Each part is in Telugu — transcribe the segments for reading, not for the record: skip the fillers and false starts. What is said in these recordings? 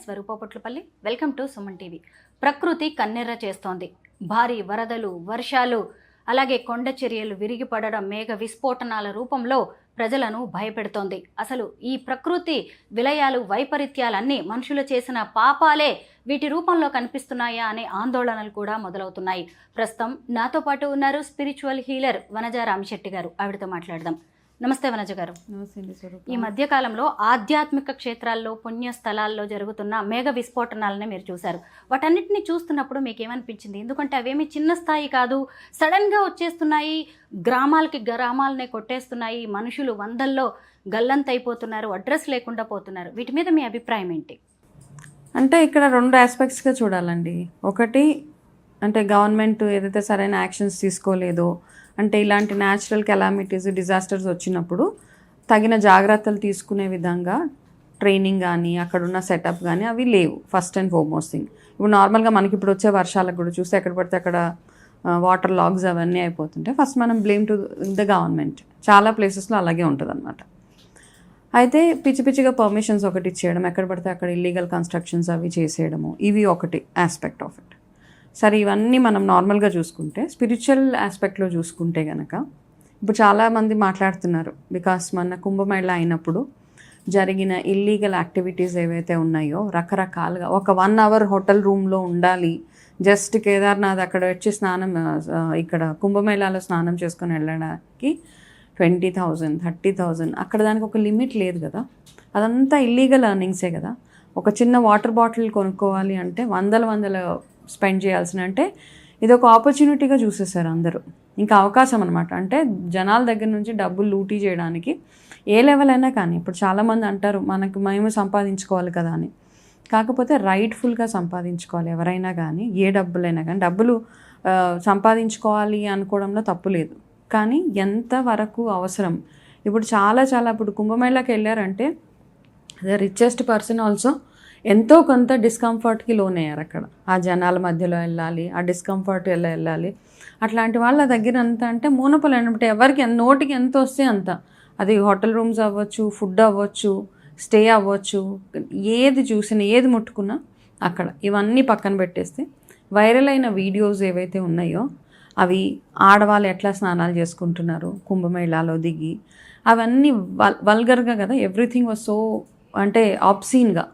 స్వరూపపొట్లపల్లి. Welcome to Suman TV. ప్రకృతి కన్నెర్ర చేస్తోంది. భారీ వరదలు, వర్షాలు, అలాగే కొండ చర్యలు విరిగిపడడం, మేఘ విస్ఫోటనాల రూపంలో ప్రజలను భయపెడుతోంది. అసలు ఈ ప్రకృతి విలయాలు, వైపరీత్యాలన్నీ మనుషులు చేసిన పాపాలే వీటి రూపంలో కనిపిస్తున్నాయా అనే ఆందోళనలు కూడా మొదలవుతున్నాయి. ప్రస్తుతం నాతో పాటు ఉన్నారు స్పిరిచువల్ హీలర్ వనజ రామిశెట్టి గారు. ఆవిడతో మాట్లాడదాం. నమస్తే వనజ గారు. ఈ మధ్య కాలంలో ఆధ్యాత్మిక క్షేత్రాల్లో, పుణ్య స్థలాల్లో జరుగుతున్న మేఘ విస్ఫోటనాలని మీరు చూశారు. వాటన్నిటిని చూస్తున్నప్పుడు మీకు ఏమనిపించింది? ఎందుకంటే అవేమి చిన్న స్థాయి కాదు, సడన్గా వచ్చేస్తున్నాయి, గ్రామాలనే కొట్టేస్తున్నాయి, మనుషులు వందల్లో గల్లంతైపోతున్నారు, అడ్రస్ లేకుండా పోతున్నారు. వీటి మీద మీ అభిప్రాయం ఏంటి? అంటే ఇక్కడ రెండు ఆస్పెక్ట్స్గా చూడాలండి. ఒకటి అంటే గవర్నమెంట్ ఏదైతే సరైన యాక్షన్స్ తీసుకోలేదో, అంటే ఇలాంటి న్యాచురల్ కెలామిటీస్, డిజాస్టర్స్ వచ్చినప్పుడు తగిన జాగ్రత్తలు తీసుకునే విధంగా ట్రైనింగ్ కానీ అక్కడున్న సెటప్ కానీ అవి లేవు. First and foremost thing. ఇప్పుడు నార్మల్గా మనకి ఇప్పుడు వచ్చే వర్షాలకు కూడా చూస్తే ఎక్కడ పడితే అక్కడ వాటర్ లాగ్స్ అవన్నీ అయిపోతుంటే ఫస్ట్ మనం బ్లేమ్ టు ద గవర్నమెంట్. చాలా ప్లేసెస్లో అలాగే ఉంటుంది అనమాట. అయితే పిచ్చి పిచ్చిగా పర్మిషన్స్ ఒకటి ఇచ్చేయడం, ఎక్కడ పడితే అక్కడ ఇల్లీగల్ కన్స్ట్రక్షన్స్ అవి చేసేయడము, ఇవి ఒకటి ఆస్పెక్ట్ ఆఫ్ ఇట్. సరే, ఇవన్నీ మనం నార్మల్గా చూసుకుంటే, స్పిరిచువల్ ఆస్పెక్ట్లో చూసుకుంటే కనుక ఇప్పుడు చాలామంది మాట్లాడుతున్నారు. బికాస్ మన కుంభమేళ అయినప్పుడు జరిగిన ఇల్లీగల్ యాక్టివిటీస్ ఏవైతే ఉన్నాయో రకరకాలుగా, ఒక 1 hour హోటల్ రూమ్లో ఉండాలి, జస్ట్ కేదార్నాథ్ అక్కడ వచ్చి స్నానం, ఇక్కడ కుంభమేళాలో స్నానం చేసుకొని వెళ్ళడానికి 20,000, 30,000, అక్కడ దానికి ఒక లిమిట్ లేదు కదా. అదంతా ఇల్లీగల్ ఎర్నింగ్సే కదా. ఒక చిన్న వాటర్ బాటిల్ కొనుక్కోవాలి అంటే వందల స్పెండ్ చేయాల్సిన, అంటే ఇది ఒక ఆపర్చునిటీగా చూసేసారు అందరూ. ఇంకా అవకాశం అనమాట. అంటే జనాల దగ్గర నుంచి డబ్బులు లూటీ చేయడానికి ఏ లెవెల్ అయినా కానీ. ఇప్పుడు చాలామంది అంటారు మేము సంపాదించుకోవాలి కదా అని. కాకపోతే రైట్ఫుల్గా సంపాదించుకోవాలి ఎవరైనా కానీ, ఏ డబ్బులైనా కానీ. డబ్బులు సంపాదించుకోవాలి అనుకోవడంలో తప్పు లేదు, కానీ ఎంతవరకు అవసరం. ఇప్పుడు చాలా ఇప్పుడు కుంభమేళాకి వెళ్ళారంటే ద రిచెస్ట్ పర్సన్ ఆల్సో ఎంతో కొంత డిస్కంఫర్ట్కి లోనయ్యారు. అక్కడ ఆ జనాల మధ్యలో వెళ్ళాలి, ఆ డిస్కంఫర్ట్ వెళ్ళాలి. అట్లాంటి వాళ్ళ దగ్గర అంత అంటే మూనపలు అంటే ఎవరికి నోటికి ఎంత వస్తే అంత. అది హోటల్ రూమ్స్ అవ్వచ్చు, ఫుడ్ అవ్వచ్చు, స్టే అవ్వచ్చు, ఏది చూసినా ఏది ముట్టుకున్నా అక్కడ. ఇవన్నీ పక్కన పెట్టేస్తే వైరల్ అయిన వీడియోస్ ఏవైతే ఉన్నాయో అవి ఆడవాళ్ళు ఎట్లా స్నానాలు చేసుకుంటున్నారు కుంభమేళాలో దిగి, అవన్నీ వల్గర్గా కదా. ఎవ్రీథింగ్ వాజ్ సో అంటే ఆబ్సీన్గా.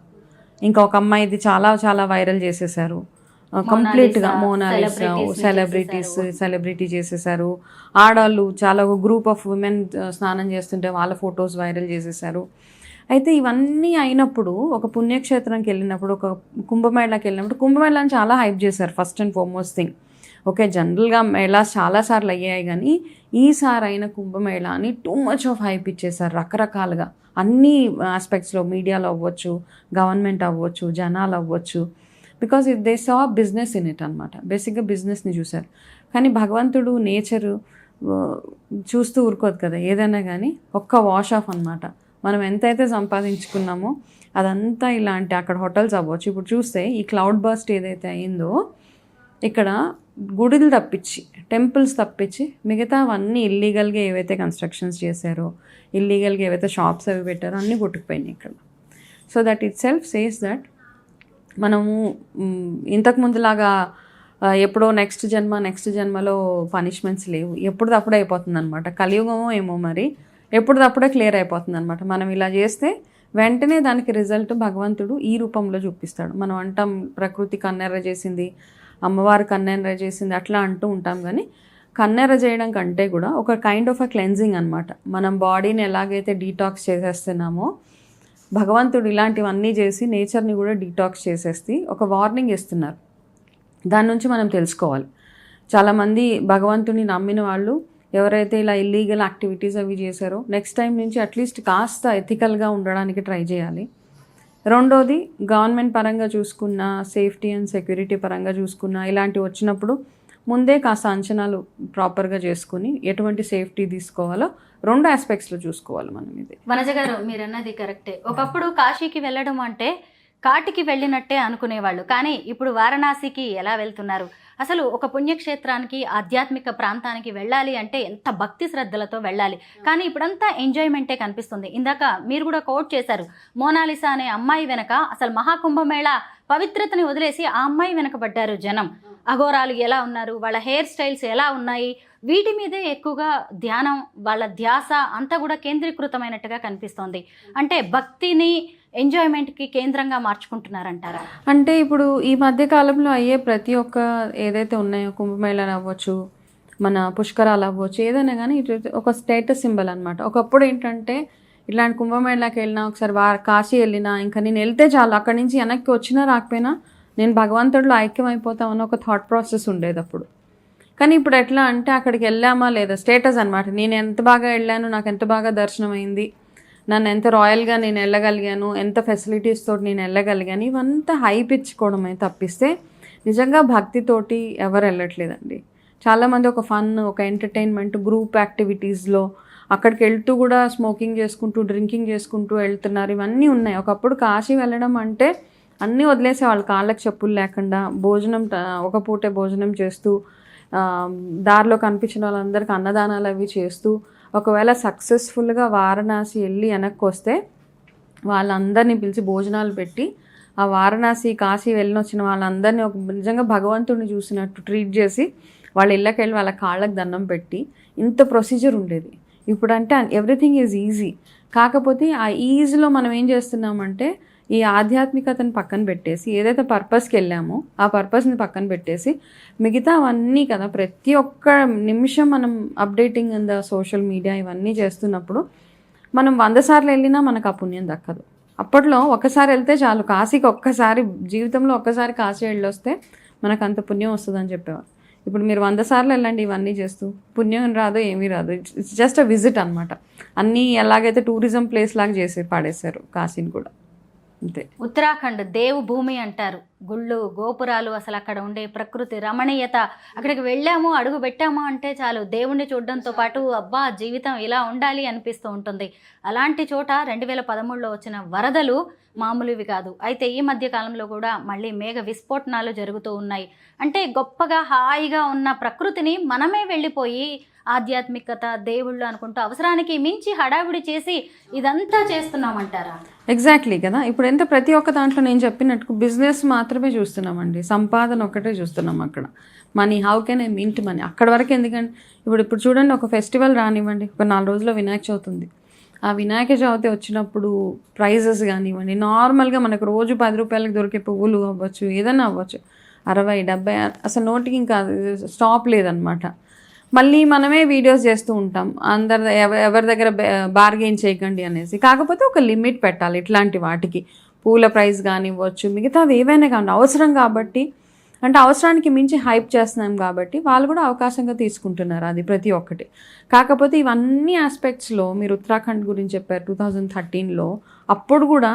ఇంకా ఒక అమ్మాయిది చాలా వైరల్ చేసేసారు కంప్లీట్గా. మోనాలిసా సెలబ్రిటీ చేసేసారు. ఆడవాళ్ళు చాలా గ్రూప్ ఆఫ్ ఉమెన్ స్నానం చేస్తుంటే వాళ్ళ ఫొటోస్ వైరల్ చేసేసారు. అయితే ఇవన్నీ అయినప్పుడు ఒక పుణ్యక్షేత్రంకి వెళ్ళినప్పుడు, ఒక కుంభమేళాకి వెళ్ళినప్పుడు, కుంభమేళాని చాలా హైప్ చేశారు first and foremost thing. Okay, జనరల్గా మేళాస్ చాలాసార్లు అయ్యాయి, కానీ ఈసారి అయిన కుంభమేళాని టూ మచ్ ఆఫ్ హైప్ ఇచ్చేసారు రకరకాలుగా. అన్ని ఆస్పెక్ట్స్లో, మీడియాలో అవ్వచ్చు, గవర్నమెంట్ అవ్వచ్చు, జనాలు అవ్వచ్చు. Because they saw business in it అనమాట. బేసిక్గా బిజినెస్ని చూశారు. కానీ భగవంతుడు నేచరు చూస్తూ ఊరుకోదు కదా. ఏదైనా కానీ ఒక్క వాష్ ఆఫ్ అనమాట. మనం ఎంతైతే సంపాదించుకున్నామో అదంతా ఇలాంటి అక్కడ హోటల్స్ అవ్వచ్చు. ఇప్పుడు చూస్తే ఈ క్లౌడ్ బర్స్ట్ ఏదైతే అయిందో, ఇక్కడ గుడులు తప్పించి, టెంపుల్స్ తప్పించి మిగతావన్నీ ఇల్లీగల్గా ఏవైతే కన్స్ట్రక్షన్స్ చేశారో, ఇల్లీగల్గా ఏవైతే షాప్స్ అవి పెట్టారో అన్నీ కొట్టుకుపోయినాయి ఇక్కడ. So that it self says that మనము ఇంతకుముందులాగా ఎప్పుడో నెక్స్ట్ జన్మలో పనిష్మెంట్స్ లేవు. ఎప్పుడుదప్పుడే అయిపోతుంది అనమాట. కలియుగమో ఏమో మరి, ఎప్పుడుదప్పుడే క్లియర్ అయిపోతుంది అనమాట. మనం ఇలా చేస్తే వెంటనే దానికి రిజల్ట్ భగవంతుడు ఈ రూపంలో చూపిస్తాడు. మనం అంటాం ప్రకృతి కన్నెర్ర చేసింది, అమ్మవారు కన్నెర్ర చేసింది అట్లా అంటూ ఉంటాం, కానీ కన్నెర్ర చేయడం కంటే కూడా ఒక కైండ్ ఆఫ్ అ క్లెన్జింగ్ అనమాట. మనం బాడీని ఎలాగైతే డీటాక్స్ చేసేస్తున్నామో, భగవంతుడు ఇలాంటివన్నీ చేసి నేచర్ని కూడా డీటాక్స్ చేసేసి ఒక వార్నింగ్ ఇస్తున్నారు. దాని నుంచి మనం తెలుసుకోవాలి. చాలామంది భగవంతుని నమ్మిన వాళ్ళు ఎవరైతే ఇలా ఇల్లీగల్ యాక్టివిటీస్ అవి చేశారో, నెక్స్ట్ టైం నుంచి అట్లీస్ట్ కాస్త ఎథికల్గా ఉండడానికి ట్రై చేయాలి. రెండోది, గవర్నమెంట్ పరంగా చూసుకున్న, సేఫ్టీ అండ్ సెక్యూరిటీ పరంగా చూసుకున్న, ఇలాంటివి వచ్చినప్పుడు ముందే కాస్త అంచనాలు ప్రాపర్గా చేసుకుని ఎటువంటి సేఫ్టీ తీసుకోవాలో రెండు ఆస్పెక్ట్స్లో చూసుకోవాలి మనం. ఇది వనజ గారు మీరు అన్నది కరెక్టే. ఒకప్పుడు కాశీకి వెళ్ళడం అంటే కాటికి వెళ్ళినట్టే అనుకునేవాళ్ళు, కానీ ఇప్పుడు వారణాసికి ఎలా వెళ్తున్నారు? అసలు ఒక పుణ్యక్షేత్రానికి, ఆధ్యాత్మిక ప్రాంతానికి వెళ్ళాలి అంటే ఎంత భక్తి శ్రద్ధలతో వెళ్ళాలి, కానీ ఇప్పుడంతా ఎంజాయ్మెంటే కనిపిస్తుంది. ఇందాక మీరు కూడా కోట్ చేశారు, మోనాలిసా అనే అమ్మాయి వెనక అసలు మహాకుంభమేళ పవిత్రతని వదిలేసి ఆ అమ్మాయి వెనక పడ్డారు జనం. అఘోరాలు ఎలా ఉన్నారు, వాళ్ళ హెయిర్ స్టైల్స్ ఎలా ఉన్నాయి, వీటి మీదే ఎక్కువగా ధ్యానం, వాళ్ళ ధ్యాస అంతా కూడా కేంద్రీకృతమైనట్టుగా కనిపిస్తోంది. అంటే భక్తిని ఎంజాయ్మెంట్కి కేంద్రంగా మార్చుకుంటున్నారంటారా? అంటే ఇప్పుడు ఈ మధ్య కాలంలో అయ్యే ప్రతి ఒక్క ఏదైతే ఉన్నాయో, కుంభమేళాలు అవ్వచ్చు, మన పుష్కరాలు అవ్వచ్చు, ఏదైనా కానీ ఇటు ఒక స్టేటస్ సింబల్ అనమాట. ఒకప్పుడు ఏంటంటే ఇట్లాంటి కుంభమేళాకి వెళ్ళినా, ఒకసారి కాశీ వెళ్ళినా, ఇంకా నేను వెళ్తే చాలు, అక్కడి నుంచి వెనక్కి వచ్చినా రాకపోయినా నేను భగవంతుడిలో ఐక్యం అయిపోతామన్న ఒక థాట్ ప్రాసెస్ ఉండేది అప్పుడు. కానీ ఇప్పుడు ఎట్లా అంటే అక్కడికి వెళ్ళామా లేదా స్టేటస్ అనమాట. నేను ఎంత బాగా వెళ్ళాను, నాకు ఎంత బాగా దర్శనం అయింది, నన్ను ఎంత రాయల్గా నేను వెళ్ళగలిగాను, ఎంత ఫెసిలిటీస్ తోటి నేను వెళ్ళగలిగాను, ఇవంతా హైప్ ఇచ్చుకోవడమే తప్పిస్తే నిజంగా భక్తితోటి ఎవరు వెళ్ళట్లేదండి. చాలామంది ఒక ఫన్, ఒక ఎంటర్టైన్మెంట్, గ్రూప్ యాక్టివిటీస్లో అక్కడికి వెళ్తూ కూడా స్మోకింగ్ చేసుకుంటూ, డ్రింకింగ్ చేసుకుంటూ వెళ్తున్నారు. ఇవన్నీ ఉన్నాయి. ఒకప్పుడు కాశీ వెళ్ళడం అంటే అన్నీ వదిలేసేవాళ్ళు, కాళ్ళకి చెప్పులు లేకుండా, భోజనం ఒక పూటే భోజనం చేస్తూ, దారిలో కనిపించిన వాళ్ళందరికీ అన్నదానాలు అవి చేస్తూ, ఒకవేళ సక్సెస్ఫుల్గా వారణాసి వెళ్ళి వెనక్కి వస్తే వాళ్ళందరినీ పిలిచి భోజనాలు పెట్టి, ఆ వారణాసి కాశీ వెళ్ళిన వాళ్ళందరినీ ఒక నిజంగా భగవంతుడిని చూసినట్టు ట్రీట్ చేసి వాళ్ళ ఇళ్ళకి వెళ్ళి వాళ్ళ కాళ్ళకి దండం పెట్టి, ఇంత ప్రొసీజర్ ఉండేది. ఇప్పుడంటే ఎవ్రీథింగ్ ఈజ్ ఈజీ. కాకపోతే ఆ ఈజీలో మనం ఏం చేస్తున్నామంటే ఈ ఆధ్యాత్మికతను పక్కన పెట్టేసి, ఏదైతే పర్పస్కి వెళ్ళామో ఆ పర్పస్ని పక్కన పెట్టేసి మిగతా అవన్నీ కదా, ప్రతి ఒక్క నిమిషం మనం updating in the social media ఇవన్నీ చేస్తున్నప్పుడు మనం 100 సార్లు వెళ్ళినా మనకు ఆ పుణ్యం దక్కదు. అప్పట్లో ఒక్కసారి వెళ్తే చాలు, కాశీకి ఒక్కసారి జీవితంలో ఒక్కసారి కాశీ వెళ్ళొస్తే మనకు అంత పుణ్యం వస్తుందని చెప్పేవారు. ఇప్పుడు మీరు 100 సార్లు వెళ్ళండి ఇవన్నీ చేస్తూ, పుణ్యం రాదు, ఏమీ రాదు. ఇట్స్ జస్ట్ అ విజిట్ అనమాట. అన్నీ ఎలాగైతే టూరిజం ప్లేస్ లాగా చేసి పాడేశారు కాశీని కూడా, అంతే. ఉత్తరాఖండ్ దేవు భూమి అంటారు. గుళ్ళు, గోపురాలు, అసలు అక్కడ ఉండే ప్రకృతి రమణీయత, అక్కడికి వెళ్ళాము, అడుగు పెట్టాము అంటే చాలు దేవుణ్ణి చూడడంతో పాటు అబ్బా జీవితం ఇలా ఉండాలి అనిపిస్తూ ఉంటుంది. అలాంటి చోట 2013లో వచ్చిన వరదలు మామూలువి కాదు. అయితే ఈ మధ్య కాలంలో కూడా మళ్ళీ మేఘ విస్ఫోటనాలు జరుగుతూ ఉన్నాయి. అంటే గొప్పగా హాయిగా ఉన్న ప్రకృతిని మనమే వెళ్ళిపోయి ఆధ్యాత్మికత, దేవుళ్ళు అనుకుంటూ అవసరానికి మించి హడావిడి చేసి ఇదంతా చేస్తున్నామంటారా? ఎగ్జాక్ట్లీ కదా. ఇప్పుడు ఎంత ప్రతి ఒక్క దాంట్లో నేను చెప్పినట్టు బిజినెస్ మాత్రమే చూస్తున్నామండి, సంపాదన ఒకటే చూస్తున్నాం. అక్కడ money, how can I mint money, అక్కడ వరకు. ఎందుకంటే ఇప్పుడు చూడండి, ఒక ఫెస్టివల్ రానివ్వండి, ఒక 4 రోజుల్లో వినాయక చవితి ఉంది. ఆ వినాయక చవితి వచ్చినప్పుడు ప్రైజెస్ కానివ్వండి, నార్మల్గా మనకు రోజు 10 రూపాయలకు దొరికే పువ్వులు అవ్వచ్చు, ఏదైనా అవ్వచ్చు, 60, 70, అసలు నోటికి ఇంకా స్టాప్ లేదనమాట. మళ్ళీ మనమే వీడియోస్ చేస్తూ ఉంటాం, ఎవరి దగ్గర బార్గెయిన్ చేయకండి అనేసి. కాకపోతే ఒక లిమిట్ పెట్టాలి ఇట్లాంటి వాటికి. పూల ప్రైస్ కానివ్వచ్చు, మిగతావి ఏవైనా కానీ అవసరం కాబట్టి, అంటే అవసరానికి మించి హైప్ చేస్తున్నాం కాబట్టి వాళ్ళు కూడా అవకాశంగా తీసుకుంటున్నారు, అది ప్రతి ఒక్కటి. కాకపోతే ఇవన్నీ ఆస్పెక్ట్స్లో మీరు ఉత్తరాఖండ్ గురించి చెప్పారు 2013లో, అప్పుడు కూడా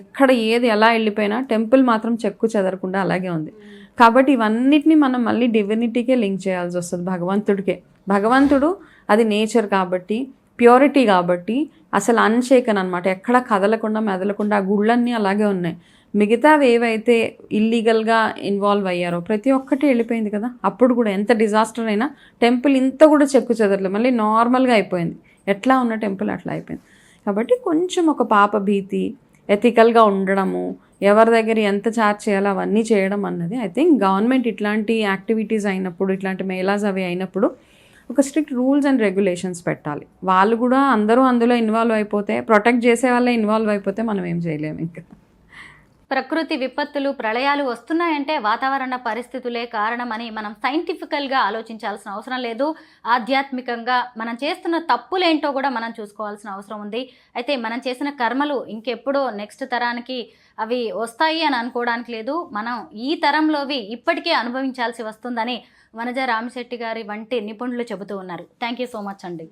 ఎక్కడ ఏది ఎలా వెళ్ళిపోయినా టెంపుల్ మాత్రం చెక్కు చెదరకుండా అలాగే ఉంది. కాబట్టి ఇవన్నిటిని మనం మళ్ళీ డివినిటీకే లింక్ చేయాల్సి వస్తుంది, భగవంతుడికే. భగవంతుడు అది నేచర్ కాబట్టి, ప్యూరిటీ కాబట్టి అసలు అన్షేకన్ అనమాట, ఎక్కడ కదలకుండా మెదలకుండా ఆ గుళ్ళన్నీ అలాగే ఉన్నాయి. మిగతావి ఏవైతే ఇల్లీగల్గా ఇన్వాల్వ్ అయ్యారో ప్రతి ఒక్కటి వెళ్ళిపోయింది కదా. అప్పుడు కూడా ఎంత డిజాస్టర్ అయినా టెంపుల్ ఇంత కూడా చెక్కు చెదరలేదు, మళ్ళీ నార్మల్గా అయిపోయింది. ఎట్లా ఉన్న టెంపుల్ అట్లా అయిపోయింది. కాబట్టి కొంచెం ఒక పాప భీతి, ఎథికల్గా ఉండడము, ఎవరి దగ్గర ఎంత ఛార్జ్ చేయాలో అవన్నీ చేయడం అన్నది ఐ థింక్ గవర్నమెంట్ ఇట్లాంటి యాక్టివిటీస్ అయినప్పుడు, ఇట్లాంటి మేళాస్ అవి అయినప్పుడు ఒక స్ట్రిక్ట్ రూల్స్ అండ్ రెగ్యులేషన్స్ పెట్టాలి. వాళ్ళు కూడా అందరూ అందులో ఇన్వాల్వ్ అయిపోతే, ప్రొటెక్ట్ చేసే వాళ్ళే ఇన్వాల్వ్ అయిపోతే మనం ఏం చేయలేము. ఇంకా ప్రకృతి విపత్తులు, ప్రళయాలు వస్తున్నాయంటే వాతావరణ పరిస్థితులే కారణమని మనం సైంటిఫికల్గా ఆలోచించాల్సిన అవసరం లేదు. ఆధ్యాత్మికంగా మనం చేస్తున్న తప్పులేంటో కూడా మనం చూసుకోవాల్సిన అవసరం ఉంది. అయితే మనం చేసిన కర్మలు ఇంకెప్పుడో నెక్స్ట్ తరానికి అవి వస్తాయి అని అనుకోవడానికి లేదు. మనం ఈ తరంలోవి ఇప్పటికే అనుభవించాల్సి వస్తుందని వనజ రామశెట్టి గారి వంటి నిపుణులు చెబుతూ ఉన్నారు. థ్యాంక్ యూ సో మచ్ అండి.